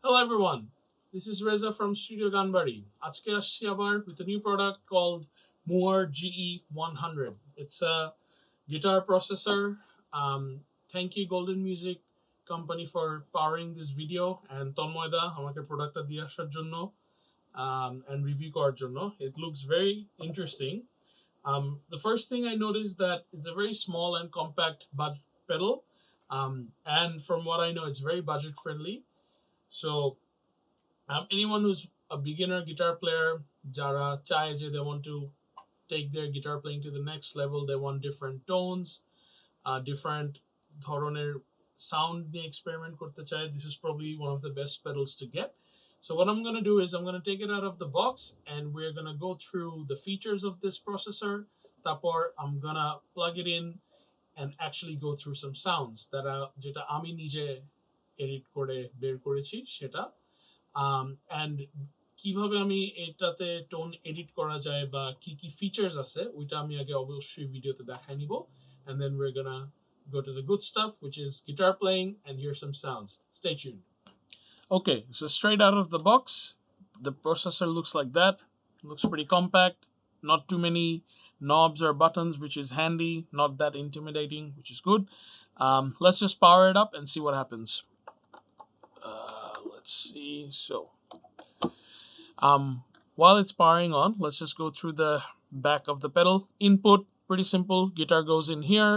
Hello everyone, this is Reza from Studio GaanBari. আজকে আসছি আবার with a new product called Mooer GE100. It's a guitar processor. Um, Thank you Golden Music Company for powering this video and তন্ময়দা আমাকে প্রোডাক্টটা দিয়ে আসার জন্য and review করার জন্য. It looks very interesting. The first thing I noticed that it's a very small and compact pedal, and from what I know, it's very budget friendly. So anyone who's a beginner guitar player, jara chahe je they want to take their guitar playing to the next level, they want different tones, different ধরনের sound নিয়ে experiment করতে চায়, this is probably one of the best pedals to get. So what I'm going to do is I'm going to take it out of the box and we're going to go through the features of this processor. তারপর I'm going to plug it in and actually go through some sounds that যেটা আমি নিজে edit করে বের করেছি সেটা, and কিভাবে আমি এটাতে টোন এডিট করা যায় বা কি কি ফিচার্স আছে ওইটা আমি আগে অবশ্যই ভিডিওতে দেখাই নিব, and then we're gonna go to the good stuff, which is guitar playing, and hear some sounds. Stay tuned. Okay, so straight out of the box, the processor looks like that. It looks pretty compact, not too many knobs or buttons, which is handy, not that intimidating, which is good. Let's just power it up and see what happens. Let's see. So while it's powering on, let's just go through the back of the pedal. Input, pretty simple. Guitar goes in here.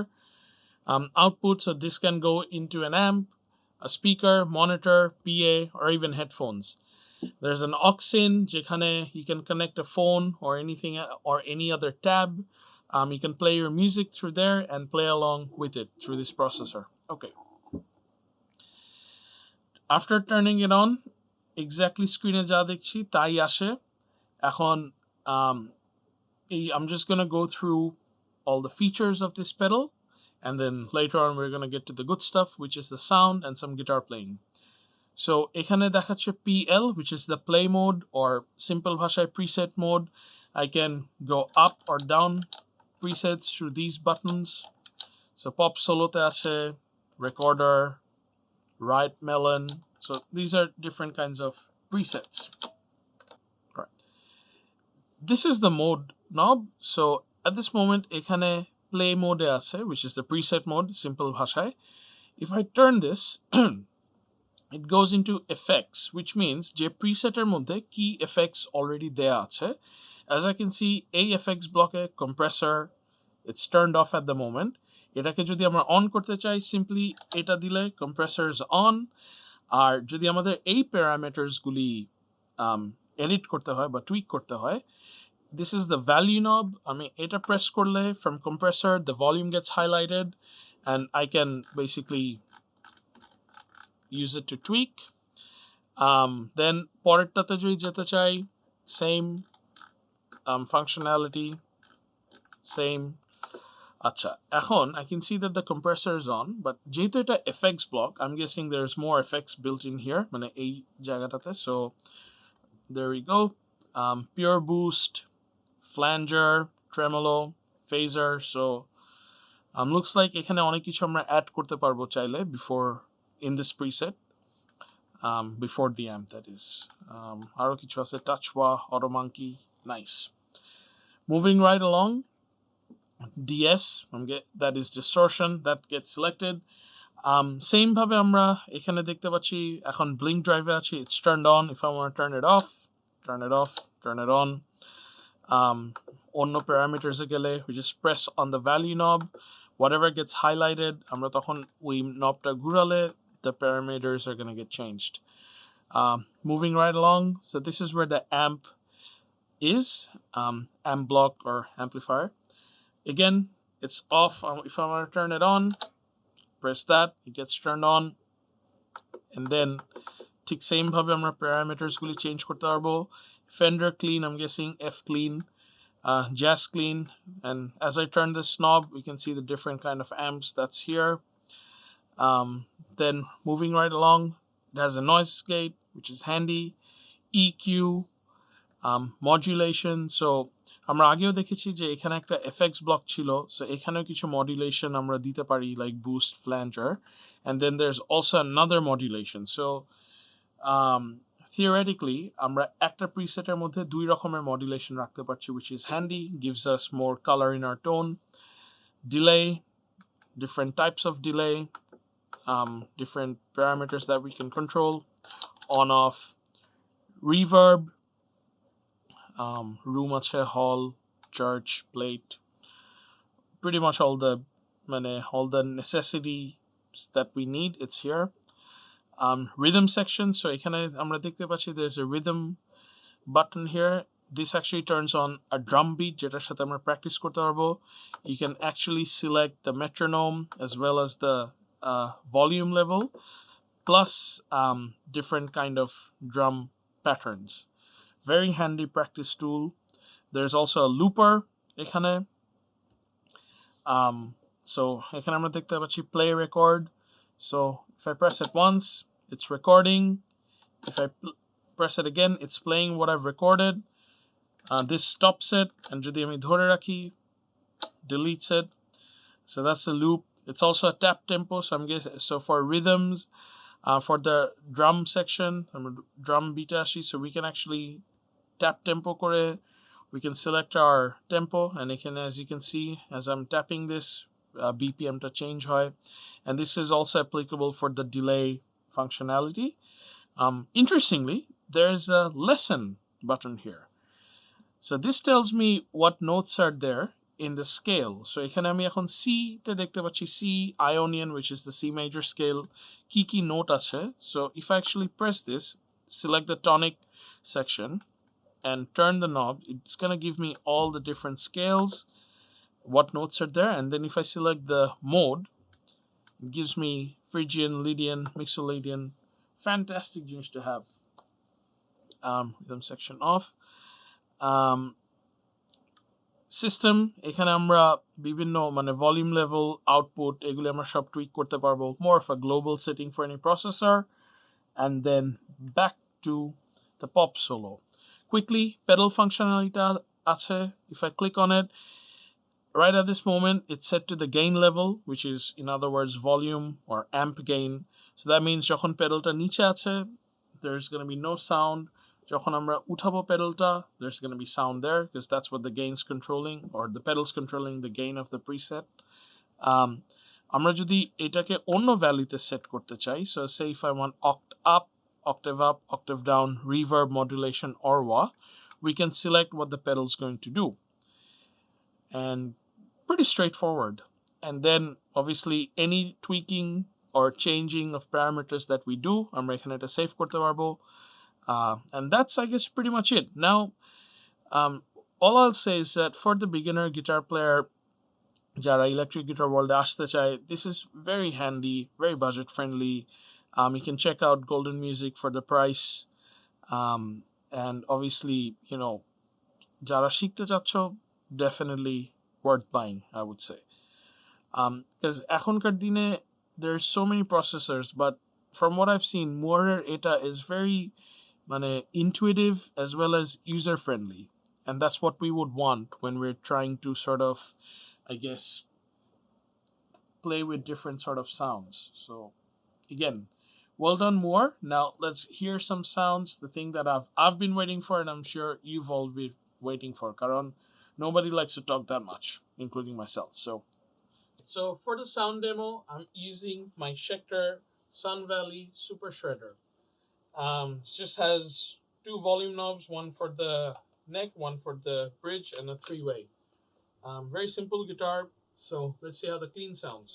Output, so this can go into an amp, a speaker, monitor, PA, or even headphones. There's an aux in, যেখানে you can connect a phone or anything or any other tab. You can play your music through there and play along with it through this processor. Okay. After turning it on, exactly screen যা দেখছি তাই আসে. এখন I'm just going to go through all the features of this pedal, and then later on we're going to get to the good stuff, which is the sound and some guitar playing. So এখানে দেখাচ্ছে PL, which is the play mode or simple ভাষায় preset mode. I can go up or down presets through these buttons. So pop solote আছে, recorder, right melon. So these are different kinds of presets. Right. This is the mode knob. So at this moment এখানে play mode আছে, which is the preset mode, simple ভাষায়. If I turn this, it goes into effects, which means যে preseter মধ্যে key effects already দেয়া আছে. As I can see, a effects block compressor, it's turned off at the moment. এটাকে যদি আমরা on করতে চাই, simply এটা দিলে compressor is on. আর যদি আমাদের এই প্যারামিটারস গুলি এডিট করতে হয় বা টুইক করতে হয়, this is the value knob. আমি এটা press করলে from compressor the volume gets highlighted and I can basically use it to tweak. Then পরেরটাতে যদি যেতে চাই, same functionality, same. আচ্ছা, এখন I can see that the compressor is on, but যেহেতু এটা effects block, I'm guessing there's more effects built in here, মানে এই জায়গাটাতে. So there we go. Pure boost, flanger, tremolo, phaser. So looks like এখানে অনেক কিছু আমরা add করতে পারবো চাইলে before in this preset, before the amp, that is. আরো কিছু আছে, touch wah, auto monkey, nice. Moving right along, DS, that is distortion, that gets selected. Same ভাবে আমরা এখানে দেখতে পাচ্ছি এখন blink drive আছে, it's turned on. If I want to turn it off, turn it off, turn it on. অন্য parameters এ গেলে we just press on the value knob, whatever gets highlighted আমরা তখন ওই knobটা ঘুরালে the parameters are going to get changed. Moving right along, so this is where the amp is, amp block or amplifier. Again, it's off. If I want to turn it on, press that, it gets turned on. And then ঠিক same ভাবে আমরা parameters গুলি change করতে পারবো. Fender clean, I'm guessing F clean, jazz clean, and as I turn this knob we can see the different kind of amps that's here. Then moving right along, it has a noise gate, which is handy, EQ, modulation. So আমরা আগেও দেখেছি যে এখানে একটা effects block ছিল, so এখানেও কিছু modulation আমরা দিতে পারি, like boost, flanger, and then there's also another modulation. So theoretically আমরা একটা প্রিসেটের মধ্যে দুই রকমের মডুলেশন রাখতে পারছি, which is handy, gives us more color in our tone. Delay, different types of delay, different parameters that we can control, on off, reverb, room আছে, hall, church, plate, pretty much all the necessities that we need, it's here. Rhythm section, so এখানে আমরা দেখতে পাচ্ছি there's a rhythm button here. This actually turns on a drum beat যেটার সাথে আমরা practice করতে পারবো. You can actually select the metronome as well as the volume level, plus different kind of drum patterns. Very handy practice tool. There's also a looper এখানে. So এখানে আমরা দেখতে পাচ্ছি play record. So if I press it once, it's recording. If I press it again, it's playing what I've recorded. This stops it, and যদি আমি ধরে রাখি, deletes it. So that's the loop. It's also a tap tempo. So I'm guessing, so for rhythms, for the drum section, drum beat ashi, so we can actually tap tempo kore. We can select our tempo, and as you can see, as I'm tapping this, BPM to change hoy. And this is also applicable for the delay functionality. Interestingly, there's a lesson button here. So this tells me what notes are there in the scale. So এখানে আমি এখন C তে দেখতে পাচ্ছি C Ionian, which is the C major scale. কি note আছে. So if I actually press this, select the tonic section, and turn the knob, it's going to give me all the different scales, what notes are there. And then if I select the mode, it gives me Phrygian, Lydian, Mixolydian. Fantastic জিনিস to have. Rhythm section off. System, এখানে আমরা বিভিন্ন volume level, output, এগুলো আমরা সব tweak করতে পারবো. More of a global setting for any processor. And then back to the pop solo. Quickly, pedal functionality আছে. If I click on it, right at this moment, it's set to the gain level, which is, in other words, volume or amp gain. So that means যখন pedalটা নিচে আছে, there's going to be no sound. যখন আমরা উঠাবো pedalটা, there's going to be sound there, because that's what the gain's controlling, or the pedal's controlling the gain of the preset. আমরা যদি এটাকে অন্য ভ্যালুতে সেট করতে চাই, so say if I want octave up, octave down, reverb modulation, or wah, we can select what the pedal's going to do. And pretty straightforward. And then obviously any tweaking or changing of parameters that we do, I'm এখানে এটা save করতে পারবো. And that's, I guess, pretty much it. Now, all I'll say is that for the beginner guitar player, যারা electric guitar world আসতে চায়, this is very handy, very budget friendly. You can check out Golden Music for the price. And obviously, যারা শিখতে চাচ্ছ, definitely worth buying, I would say. Because এখনকার দিনে there's so many processors, but from what I've seen, Mooer এটা is very intuitive as well as user friendly, and that's what we would want when we're trying to sort of, I guess, play with different sort of sounds. So again, well done, Mooer. Now let's hear some sounds, the thing that I've been waiting for, and I'm sure you've all been waiting for. Karan, nobody likes to talk that much, including myself. So for the sound demo, I'm using my Schecter Sun Valley Super Shredder. It just has 2 volume knobs, one for the neck, one for the bridge, and a 3-way. Very simple guitar. So let's see how the clean sounds.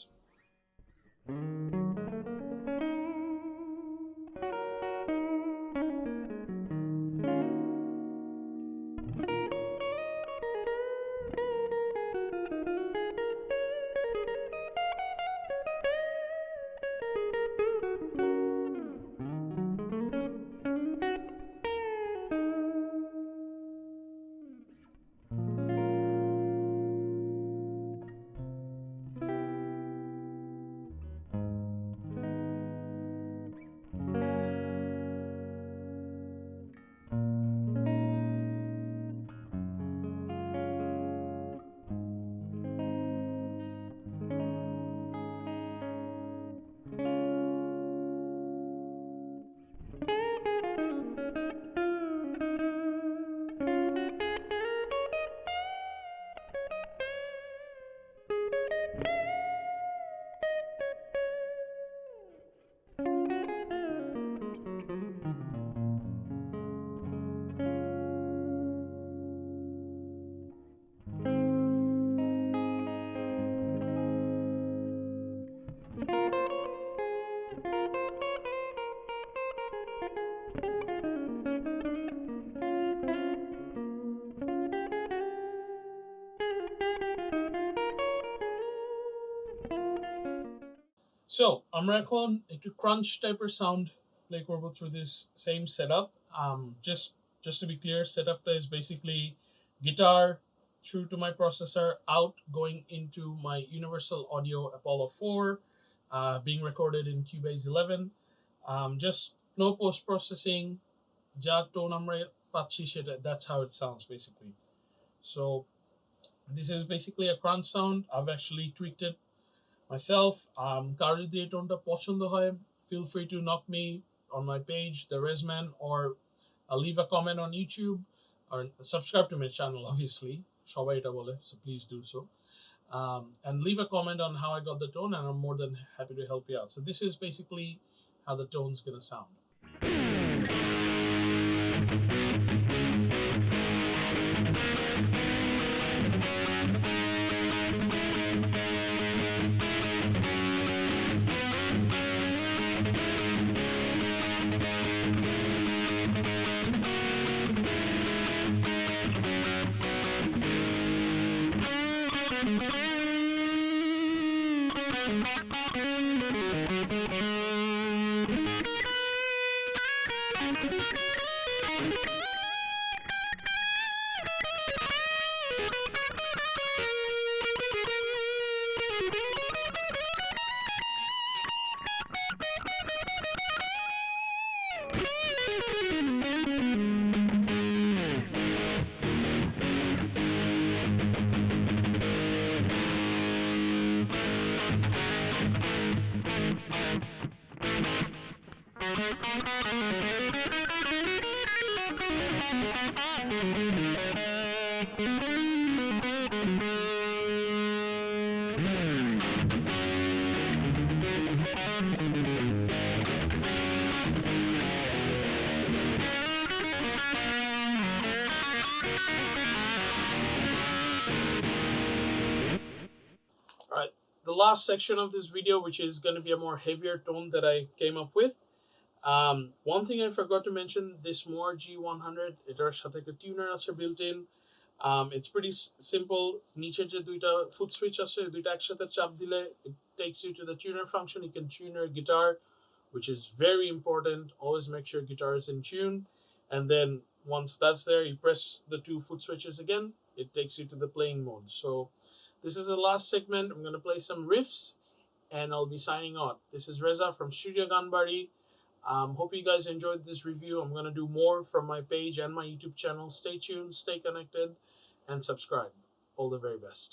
So আমরা এখন একটু crunch টাইপের sound play করব through this same setup. Just to be clear, setup is basically guitar through to my processor, out going into my Universal Audio Apollo 4, being recorded in Cubase 11. Just no post processing, যা tone আমরা পাচ্ছি সেটা, that's how it sounds basically. So this is basically a crunch sound. I've actually tweaked it myself. কারো যদি এই টোনটা পছন্দ হয়, feel free to knock me on my page, the Rezman, or leave a comment on YouTube, or subscribe to my channel, obviously. সবাই এটা বলে, so please do so. And leave a comment on how I got the tone, and I'm more than happy to help you out. So this is basically how the tone's gonna sound. Alright, the last section of this video, which is going to be a more heavier tone that I came up with. One thing I forgot to mention, this Mooer GE100, এটার সাথে একটা tuner আছে built in. It's pretty simple. নিচে যে দুইটা foot switch আছে, দুইটা একসাথে চাপ দিলে it takes you to the tuner function. You can tune your guitar, which is very important. Always make sure guitar is in tune. And then once that's there, you press the two foot switches again. It takes you to the playing mode. So this is the last segment. I'm going to play some riffs and I'll be signing on. This is Reza from Studio GaanBari. Hope you guys enjoyed this review. I'm going to do more from my page and my YouTube channel. Stay tuned, stay connected, and subscribe. All the very best.